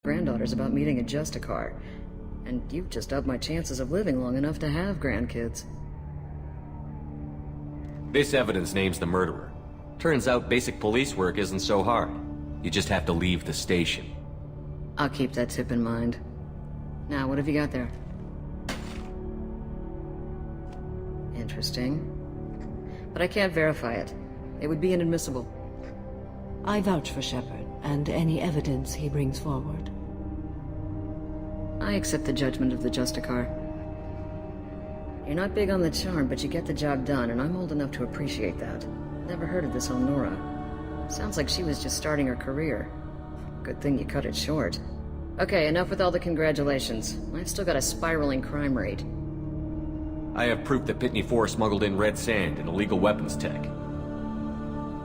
Granddaughter's about meeting a Justicar, and you've just upped my chances of living long enough to have grandkids. This evidence names the murderer. Turns out basic police work isn't so hard. You just have to leave the station. I'll keep that tip in mind. Now, what have you got there? Interesting. But I can't verify it. It would be inadmissible. I vouch for Shepard, and any evidence he brings forward. I accept the judgment of the Justicar. You're not big on the charm, but you get the job done, and I'm old enough to appreciate that. Never heard of this Elnora. Sounds like she was just starting her career. Good thing you cut it short. Okay, enough with all the congratulations. I've still got a spiraling crime rate. I have proof that Pitney 4 smuggled in red sand and illegal weapons tech.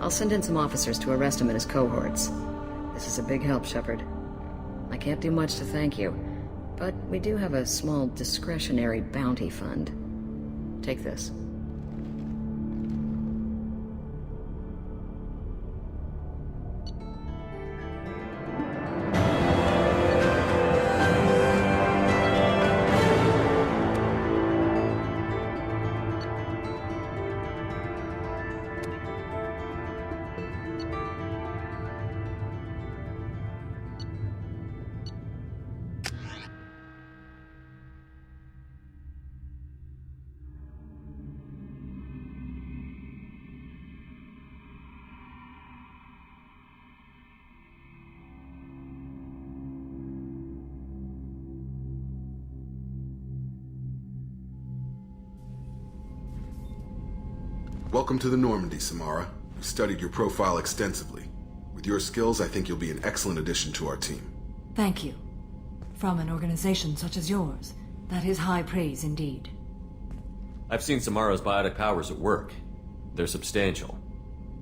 I'll send in some officers to arrest him and his cohorts. This is a big help, Shepard. I can't do much to thank you, but we do have a small discretionary bounty fund. Take this. Welcome to the Normandy, Samara. We've studied your profile extensively. With your skills, I think you'll be an excellent addition to our team. Thank you. From an organization such as yours, that is high praise indeed. I've seen Samara's biotic powers at work. They're substantial.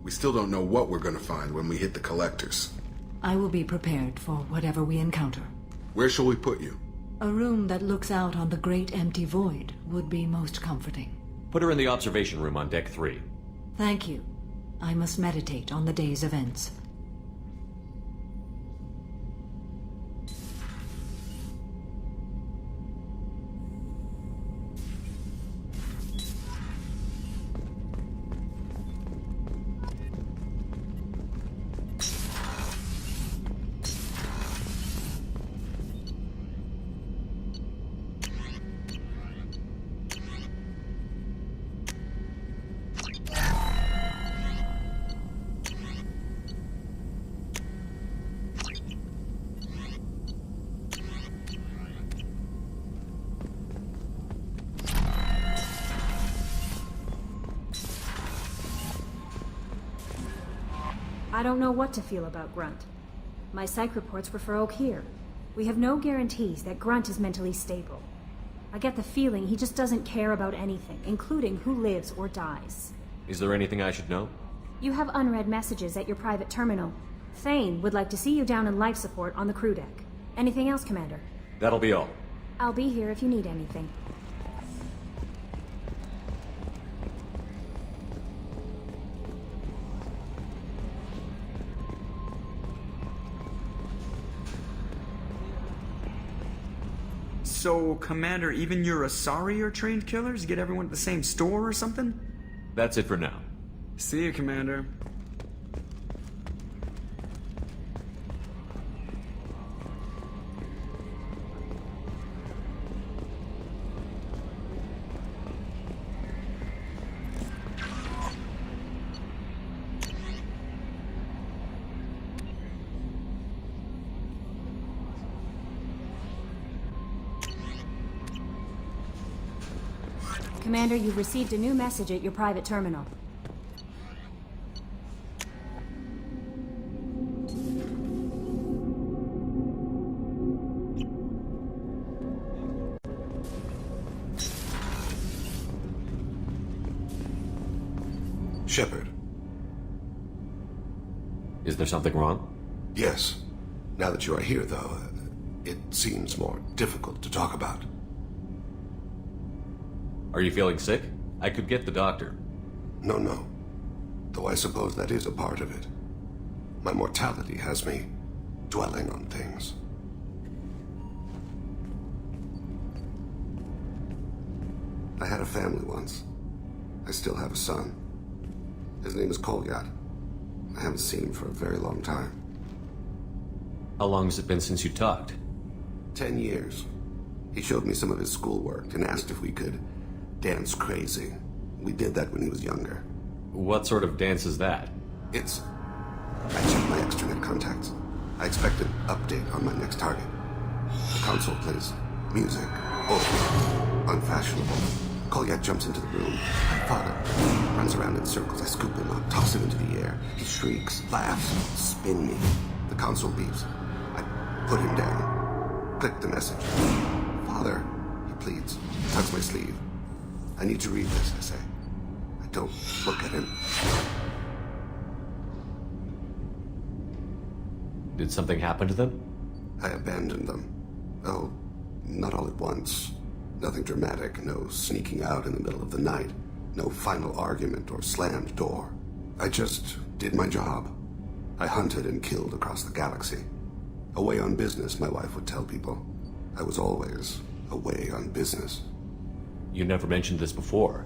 We still don't know what we're going to find when we hit the collectors. I will be prepared for whatever we encounter. Where shall we put you? A room that looks out on the great empty void would be most comforting. Put her in the observation room on deck 3. Thank you. I must meditate on the day's events. I don't know what to feel about Grunt. My psych reports refer Oak here. We have no guarantees that Grunt is mentally stable. I get the feeling he just doesn't care about anything, including who lives or dies. Is there anything I should know? You have unread messages at your private terminal. Thane would like to see you down in life support on the crew deck. Anything else, Commander? That'll be all. I'll be here if you need anything. So, Commander, even your Asari are trained killers? Get everyone at the same store or something? That's it for now. See you, Commander. Commander, you've received a new message at your private terminal. Shepard. Is there something wrong? Yes. Now that you are here, though, it seems more difficult to talk about. Are you feeling sick? I could get the doctor. No. Though I suppose that is a part of it. My mortality has me dwelling on things. I had a family once. I still have a son. His name is Kolyat. I haven't seen him for a very long time. How long has it been since you talked? 10 years. He showed me some of his schoolwork and asked if we could dance crazy. We did that when he was younger. What sort of dance is that? I checked my extranet contacts. I expect an update on my next target. The console plays music. Oh, unfashionable. Kolyat jumps into the room. My father runs around in circles. I scoop him up, toss him into the air. He shrieks, laughs, spin me. The console beeps. I put him down. Click the message. Father, he pleads. Tugs my sleeve. I need to read this, I say. I don't look at him. Did something happen to them? I abandoned them. Oh, not all at once. Nothing dramatic, no sneaking out in the middle of the night, no final argument or slammed door. I just did my job. I hunted and killed across the galaxy. Away on business, my wife would tell people. I was always away on business. You never mentioned this before.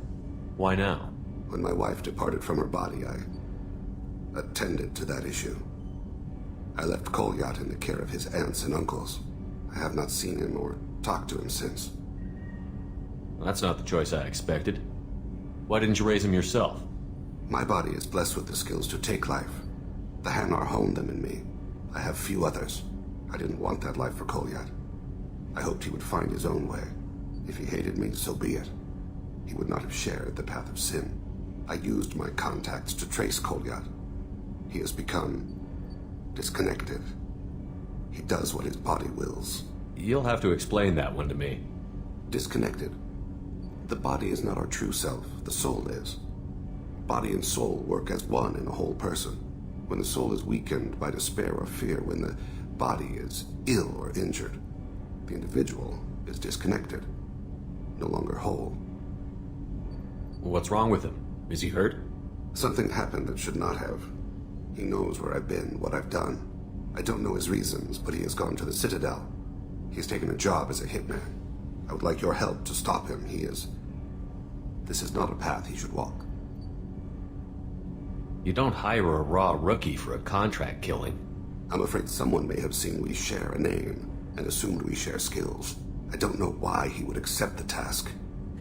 Why now? When my wife departed from her body, I attended to that issue. I left Kolyat in the care of his aunts and uncles. I have not seen him or talked to him since. That's not the choice I expected. Why didn't you raise him yourself? My body is blessed with the skills to take life. The Hanar honed them in me. I have few others. I didn't want that life for Kolyat. I hoped he would find his own way. If he hated me, so be it. He would not have shared the path of sin. I used my contacts to trace Kolyat. He has become disconnected. He does what his body wills. You'll have to explain that one to me. Disconnected. The body is not our true self, the soul is. Body and soul work as one in a whole person. When the soul is weakened by despair or fear, when the body is ill or injured, the individual is disconnected, no longer whole. What's wrong with him? Is he hurt? Something happened that should not have. He knows where I've been, what I've done. I don't know his reasons, but he has gone to the Citadel. He's taken a job as a hitman. I would like your help to stop him. This is not a path he should walk. You don't hire a raw rookie for a contract killing. I'm afraid someone may have seen we share a name and assumed we share skills. I don't know why he would accept the task.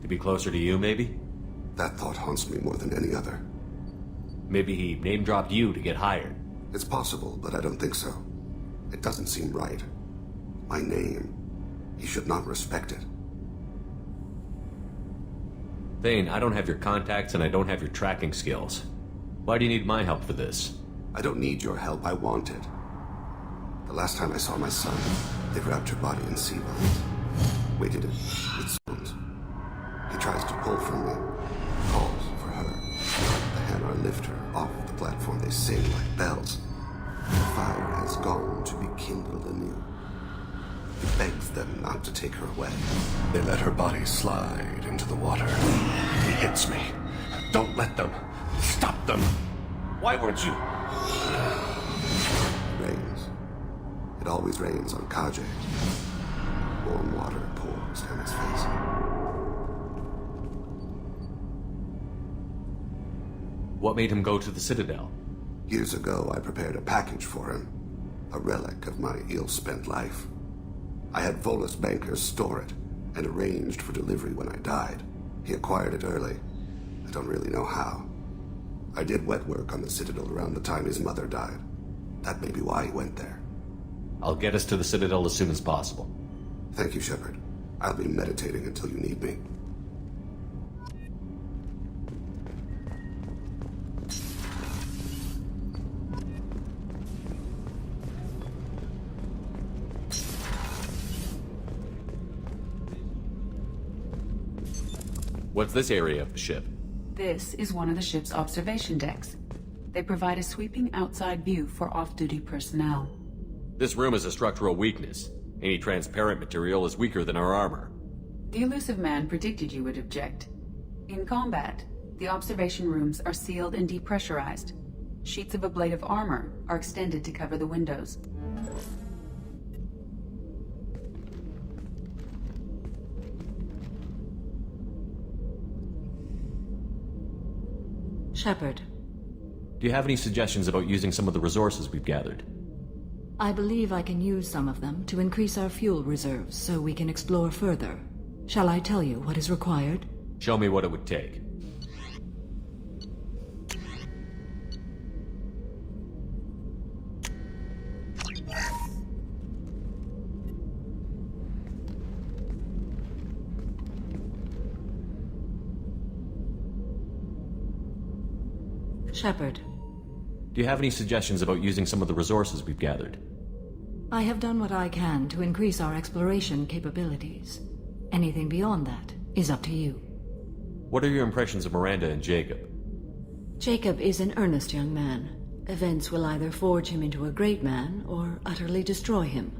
To be closer to you, maybe? That thought haunts me more than any other. Maybe he name-dropped you to get hired. It's possible, but I don't think so. It doesn't seem right. My name. He should not respect it. Thane, I don't have your contacts and I don't have your tracking skills. Why do you need my help for this? I don't need your help. I want it. The last time I saw my son, they wrapped her body in sea vines, weighted it with stones. He tries to pull from me, calls for her. The Hanar lift her off the platform. They sing like bells. The fire has gone to be kindled anew. He begs them not to take her away. They let her body slide into the water. He hits me. Don't let them. Stop them. Why weren't you? It rains. It always rains on Kaje. Warm water pours down his face. What made him go to the Citadel? Years ago, I prepared a package for him. A relic of my ill-spent life. I had Volus bankers store it and arranged for delivery when I died. He acquired it early. I don't really know how. I did wet work on the Citadel around the time his mother died. That may be why he went there. I'll get us to the Citadel as soon as possible. Thank you, Shepard. I'll be meditating until you need me. What's this area of the ship? This is one of the ship's observation decks. They provide a sweeping outside view for off-duty personnel. This room is a structural weakness. Any transparent material is weaker than our armor. The elusive man predicted you would object. In combat, the observation rooms are sealed and depressurized. Sheets of ablative armor are extended to cover the windows. Shepard, Do you have any suggestions about using some of the resources we've gathered? I believe I can use some of them to increase our fuel reserves so we can explore further. Shall I tell you what is required? Show me what it would take. Shepard, Do you have any suggestions about using some of the resources we've gathered? I have done what I can to increase our exploration capabilities. Anything beyond that is up to you. What are your impressions of Miranda and Jacob? Jacob is an earnest young man. Events will either forge him into a great man or utterly destroy him.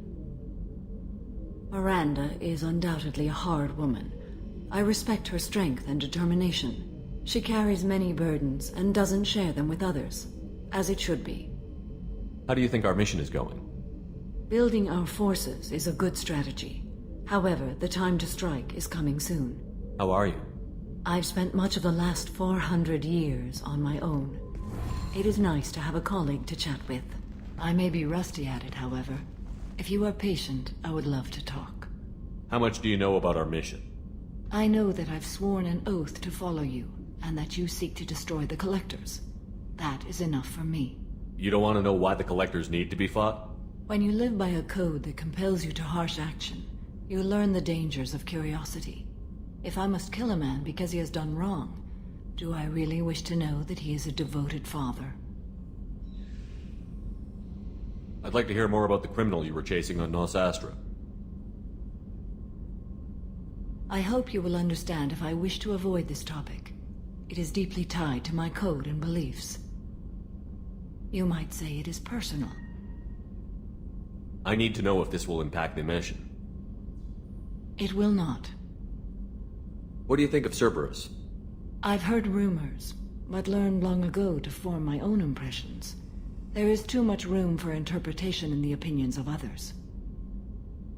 Miranda is undoubtedly a hard woman. I respect her strength and determination. She carries many burdens and doesn't share them with others, as it should be. How do you think our mission is going? Building our forces is a good strategy. However, the time to strike is coming soon. How are you? I've spent much of the last 400 years on my own. It is nice to have a colleague to chat with. I may be rusty at it, however. If you are patient, I would love to talk. How much do you know about our mission? I know that I've sworn an oath to follow you, and that you seek to destroy the Collectors. That is enough for me. You don't want to know why the Collectors need to be fought? When you live by a code that compels you to harsh action, you learn the dangers of curiosity. If I must kill a man because he has done wrong, do I really wish to know that he is a devoted father? I'd like to hear more about the criminal you were chasing on Nos Astra. I hope you will understand if I wish to avoid this topic. It is deeply tied to my code and beliefs. You might say it is personal. I need to know if this will impact the mission. It will not. What do you think of Cerberus? I've heard rumors, but learned long ago to form my own impressions. There is too much room for interpretation in the opinions of others.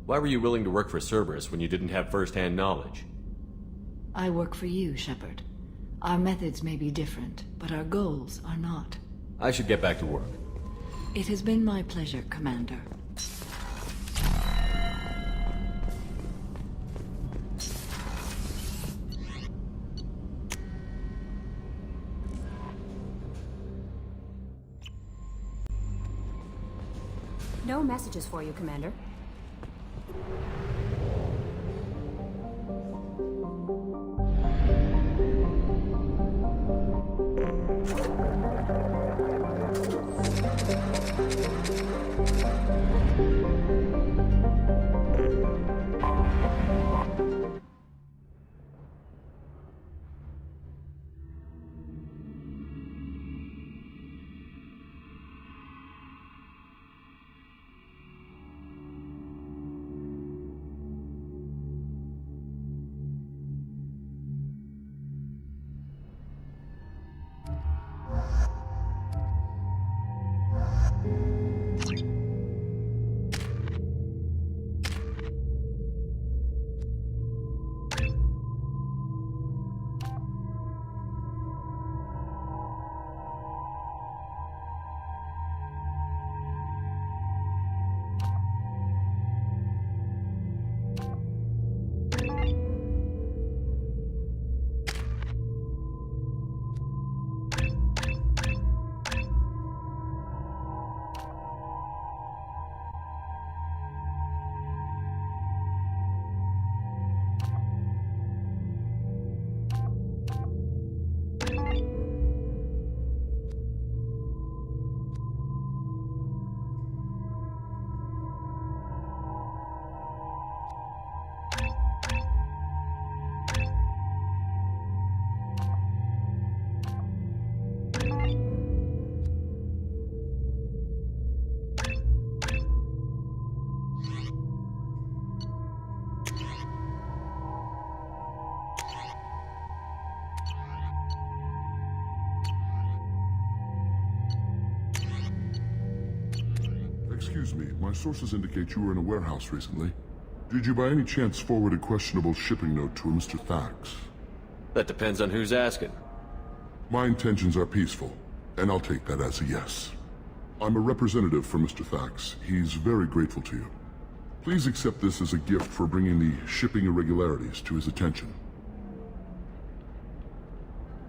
Why were you willing to work for Cerberus when you didn't have first-hand knowledge? I work for you, Shepard. Our methods may be different, but our goals are not. I should get back to work. It has been my pleasure, Commander. No messages for you, Commander. Excuse me, my sources indicate you were in a warehouse recently. Did you by any chance forward a questionable shipping note to a Mr. Thax? That depends on who's asking. My intentions are peaceful, and I'll take that as a yes. I'm a representative for Mr. Thax. He's very grateful to you. Please accept this as a gift for bringing the shipping irregularities to his attention.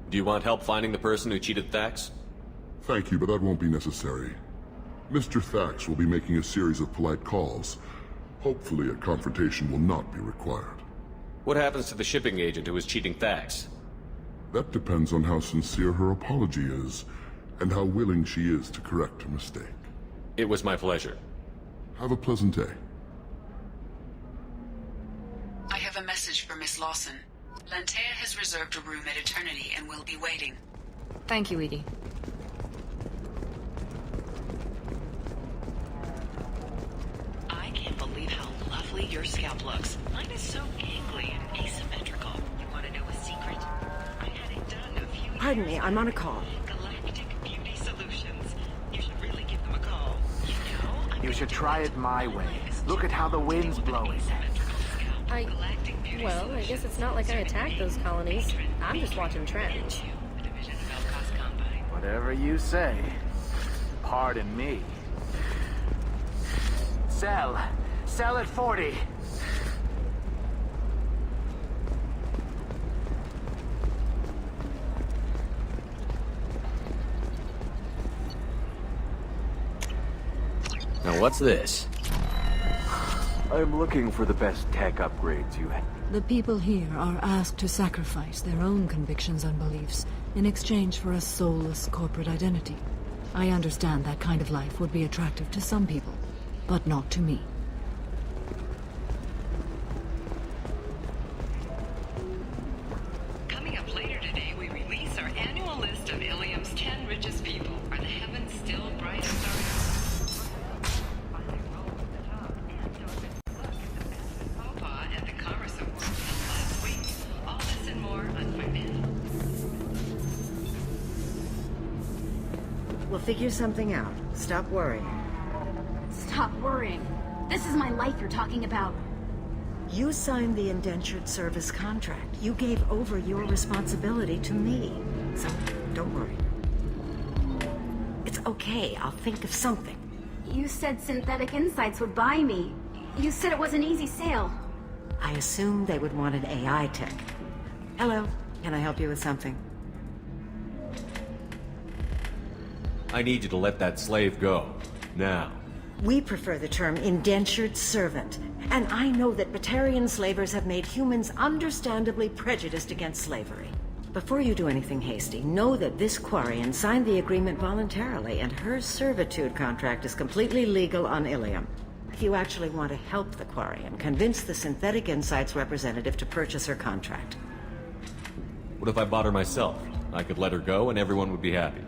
Do you want help finding the person who cheated Thax? Thank you, but that won't be necessary. Mr. Thax will be making a series of polite calls. Hopefully a confrontation will not be required. What happens to the shipping agent who was cheating Thax? That depends on how sincere her apology is, and how willing she is to correct her mistake. It was my pleasure. Have a pleasant day. I have a message for Miss Lawson. Lantea has reserved a room at Eternity and will be waiting. Thank you, Edie. I can't believe how lovely your scalp looks. Mine is so gangly and asymmetrical. You want to know a secret? I had it done a few years. Pardon me, I'm on a call. Galactic Beauty Solutions. You should really give them a call. You should try it my way. Look at how the wind's blowing. Well, I guess it's not like I attacked those colonies. I'm just watching trends. Whatever you say. Pardon me. Sell. Sell at 40. Now what's this? I'm looking for the best tech upgrades you have. The people here are asked to sacrifice their own convictions and beliefs in exchange for a soulless corporate identity. I understand that kind of life would be attractive to some people, but not to me. Coming up later today, we release our annual list of Ilium's 10 richest people. Are the heavens still bright and starry? At the Commerce Awards last week. All this and more on my man. We'll figure something out. Stop worrying. Stop worrying. This is my life you're talking about. You signed the indentured service contract. You gave over your responsibility to me. So, don't worry. It's okay. I'll think of something. You said Synthetic Insights would buy me. You said it was an easy sale. I assumed they would want an AI tech. Hello. Can I help you with something? I need you to let that slave go. Now. We prefer the term indentured servant. And I know that Batarian slavers have made humans understandably prejudiced against slavery. Before you do anything hasty, know that this Quarian signed the agreement voluntarily, and her servitude contract is completely legal on Ilium. If you actually want to help the Quarian, convince the Synthetic Insights representative to purchase her contract. What if I bought her myself? I could let her go and everyone would be happy.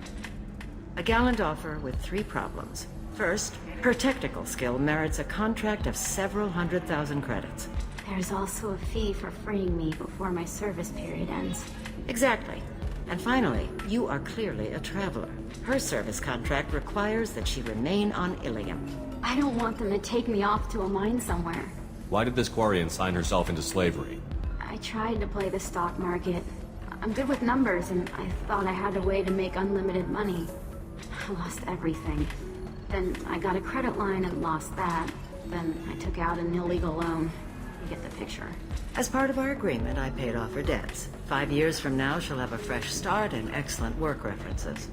A gallant offer with 3 problems. First, her technical skill merits a contract of several 100,000 credits. There's also a fee for freeing me before my service period ends. Exactly. And finally, you are clearly a traveler. Her service contract requires that she remain on Ilium. I don't want them to take me off to a mine somewhere. Why did this Quarian sign herself into slavery? I tried to play the stock market. I'm good with numbers, and I thought I had a way to make unlimited money. I lost everything. Then I got a credit line and lost that. Then I took out an illegal loan. You get the picture. As part of our agreement, I paid off her debts. 5 years from now, she'll have a fresh start and excellent work references.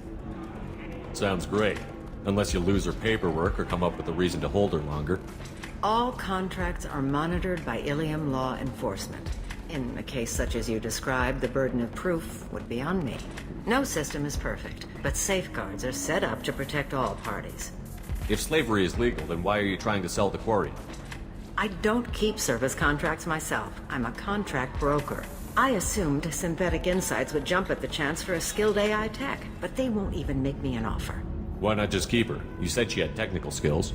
Sounds great. Unless you lose her paperwork or come up with a reason to hold her longer. All contracts are monitored by Ilium law enforcement. In a case such as you described, the burden of proof would be on me. No system is perfect, but safeguards are set up to protect all parties. If slavery is legal, then why are you trying to sell the Quarian? I don't keep service contracts myself. I'm a contract broker. I assumed Synthetic Insights would jump at the chance for a skilled AI tech, but they won't even make me an offer. Why not just keep her? You said she had technical skills.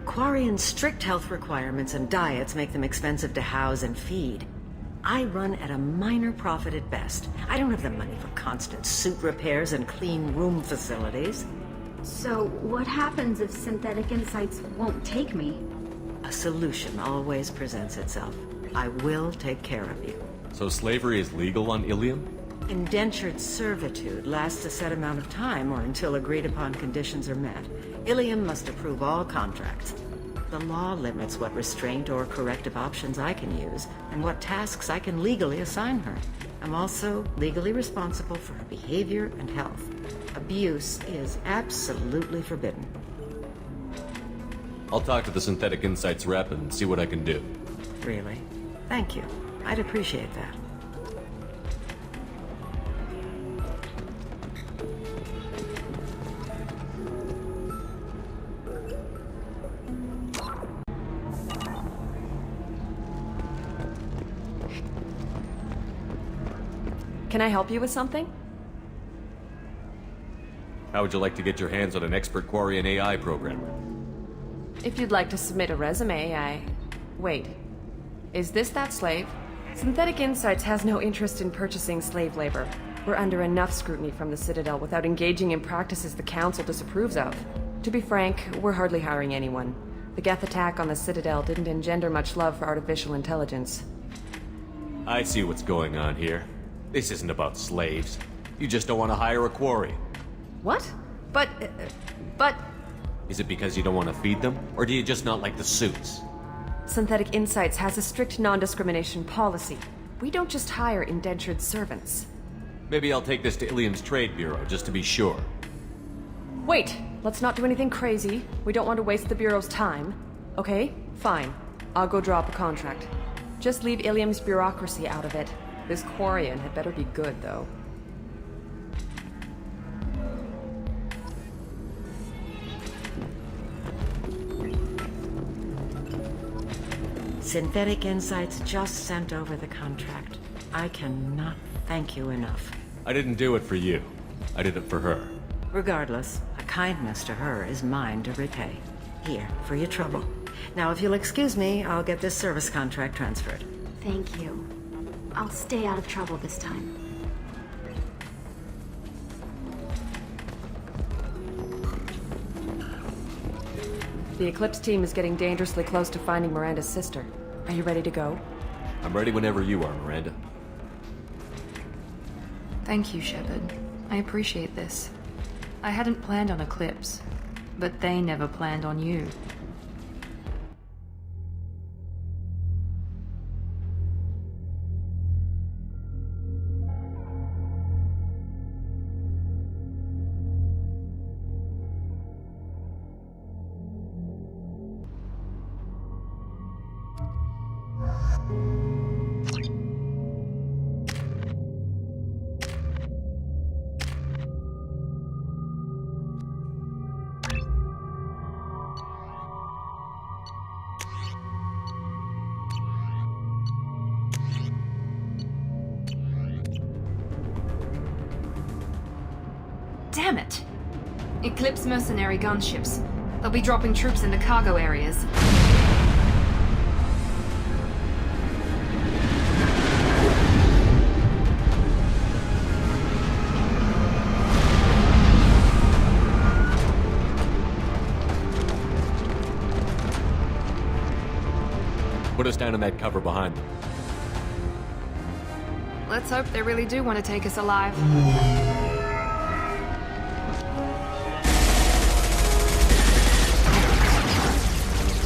Quarian's strict health requirements and diets make them expensive to house and feed. I run at a minor profit at best. I don't have the money for constant suit repairs and clean room facilities. So, what happens if Synthetic Insights won't take me? A solution always presents itself. I will take care of you. So slavery is legal on Ilium? Indentured servitude lasts a set amount of time or until agreed-upon conditions are met. Ilium must approve all contracts. The law limits what restraint or corrective options I can use, and what tasks I can legally assign her. I'm also legally responsible for her behavior and health. Abuse is absolutely forbidden. I'll talk to the Synthetic Insights rep and see what I can do. Really? Thank you. I'd appreciate that. Can I help you with something? How would you like to get your hands on an expert Quarian AI programmer? If you'd like to submit a resume, Wait. Is this that slave? Synthetic Insights has no interest in purchasing slave labor. We're under enough scrutiny from the Citadel without engaging in practices the Council disapproves of. To be frank, we're hardly hiring anyone. The Geth attack on the Citadel didn't engender much love for artificial intelligence. I see what's going on here. This isn't about slaves. You just don't want to hire a quarry. What? But... Is it because you don't want to feed them? Or do you just not like the suits? Synthetic Insights has a strict non-discrimination policy. We don't just hire indentured servants. Maybe I'll take this to Ilium's Trade Bureau, just to be sure. Wait! Let's not do anything crazy. We don't want to waste the Bureau's time. Okay? Fine. I'll go draw up a contract. Just leave Ilium's bureaucracy out of it. This Quarian had better be good, though. Synthetic Insights just sent over the contract. I cannot thank you enough. I didn't do it for you. I did it for her. Regardless, a kindness to her is mine to repay. Here, for your trouble. Now, if you'll excuse me, I'll get this service contract transferred. Thank you. I'll stay out of trouble this time. The Eclipse team is getting dangerously close to finding Miranda's sister. Are you ready to go? I'm ready whenever you are, Miranda. Thank you, Shepard. I appreciate this. I hadn't planned on Eclipse, but they never planned on you. Damn it! Eclipse mercenary gunships. They'll be dropping troops into cargo areas. Put us down in that cover behind them. Let's hope they really do want to take us alive.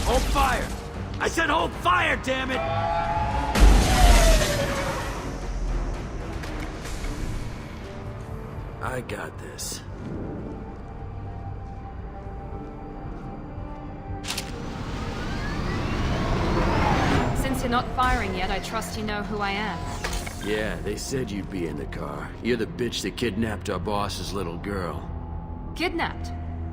Hold fire! I said hold fire, damn it! I got this. Since you're not firing yet, I trust you know who I am. Yeah, they said you'd be in the car. You're the bitch that kidnapped our boss's little girl. Kidnapped?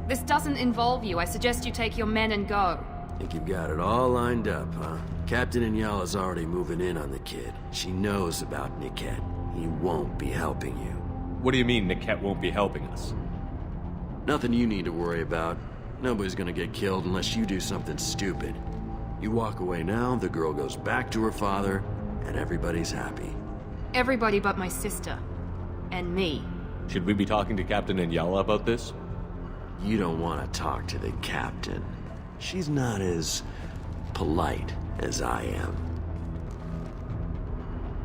This doesn't involve you. I suggest you take your men and go. Think you've got it all lined up, huh? Captain Inyala's already moving in on the kid. She knows about Niket. He won't be helping you. What do you mean Niket won't be helping us? Nothing you need to worry about. Nobody's gonna get killed unless you do something stupid. You walk away now, the girl goes back to her father, and everybody's happy. Everybody but my sister. And me. Should we be talking to Captain Inyala about this? You don't want to talk to the captain. She's not as polite as I am.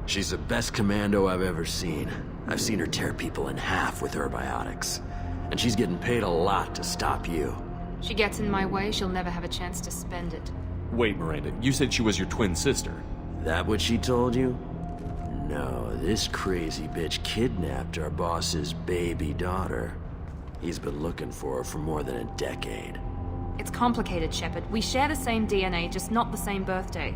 She's the best commando I've ever seen. I've seen her tear people in half with herbiotics. And she's getting paid a lot to stop you. She gets in my way, she'll never have a chance to spend it. Wait, Miranda, you said she was your twin sister. That what she told you? No, this crazy bitch kidnapped our boss's baby daughter. He's been looking for her for more than a decade. It's complicated, Shepard. We share the same DNA, just not the same birthday.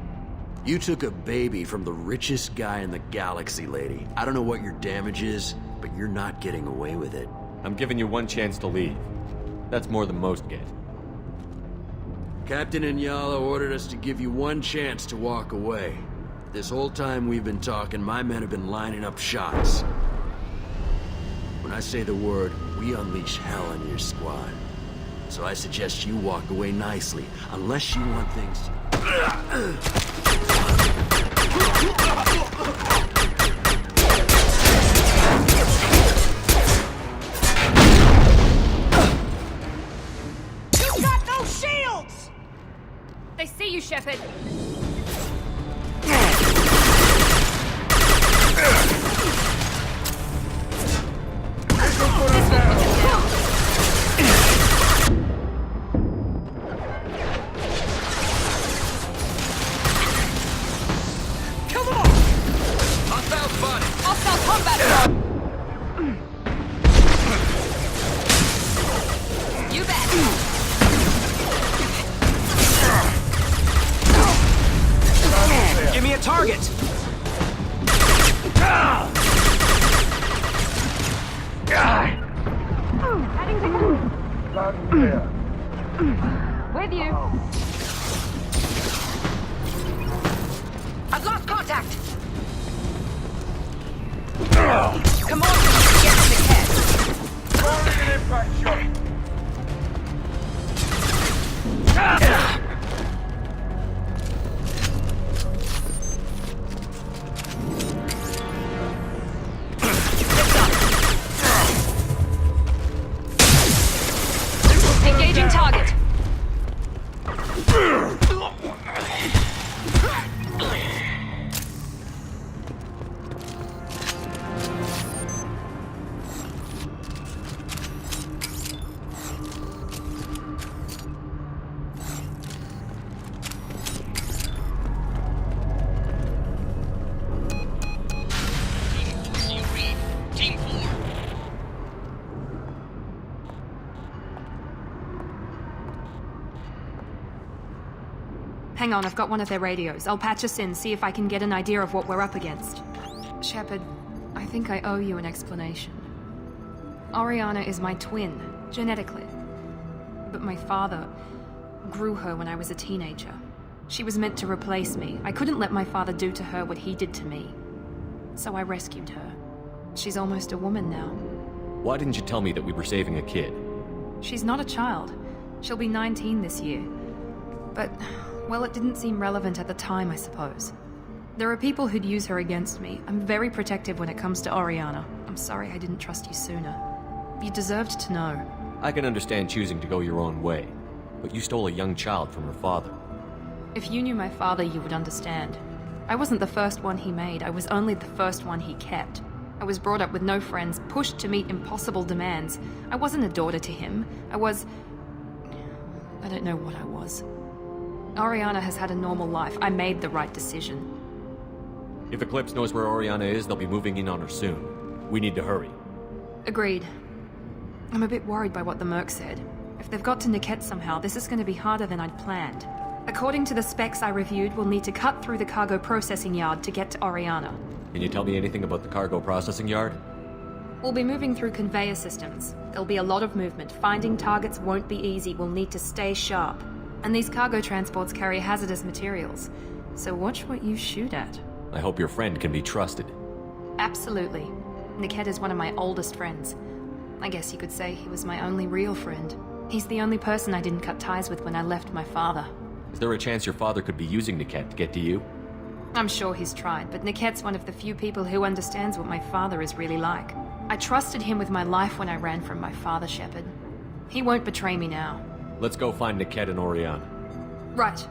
You took a baby from the richest guy in the galaxy, lady. I don't know what your damage is, but you're not getting away with it. I'm giving you one chance to leave. That's more than most get. Captain Inyala ordered us to give you one chance to walk away. This whole time we've been talking, my men have been lining up shots. When I say the word, we unleash hell on your squad. So I suggest you walk away nicely, unless you want things to... You got no shields! They see you, Shepard! Give me a target! With you. I've lost contact! Come on, get to the head! Throwing an impact shot! Engaging target. Hang on, I've got one of their radios. I'll patch us in, see if I can get an idea of what we're up against. Shepard, I think I owe you an explanation. Oriana is my twin, genetically. But my father grew her when I was a teenager. She was meant to replace me. I couldn't let my father do to her what he did to me. So I rescued her. She's almost a woman now. Why didn't you tell me that we were saving a kid? She's not a child. She'll be 19 this year. But, well, it didn't seem relevant at the time, I suppose. There are people who'd use her against me. I'm very protective when it comes to Oriana. I'm sorry I didn't trust you sooner. You deserved to know. I can understand choosing to go your own way, but you stole a young child from her father. If you knew my father, you would understand. I wasn't the first one he made. I was only the first one he kept. I was brought up with no friends, pushed to meet impossible demands. I wasn't a daughter to him. I don't know what I was. Oriana has had a normal life. I made the right decision. If Eclipse knows where Oriana is, they'll be moving in on her soon. We need to hurry. Agreed. I'm a bit worried by what the Merc said. If they've got to Niket somehow, this is going to be harder than I'd planned. According to the specs I reviewed, we'll need to cut through the cargo processing yard to get to Oriana. Can you tell me anything about the cargo processing yard? We'll be moving through conveyor systems. There'll be a lot of movement. Finding targets won't be easy. We'll need to stay sharp. And these cargo transports carry hazardous materials. So watch what you shoot at. I hope your friend can be trusted. Absolutely. Niket is one of my oldest friends. I guess you could say he was my only real friend. He's the only person I didn't cut ties with when I left my father. Is there a chance your father could be using Niket to get to you? I'm sure he's tried, but Niket's one of the few people who understands what my father is really like. I trusted him with my life when I ran from my father, Shepard. He won't betray me now. Let's go find Niket and Oriana. Right.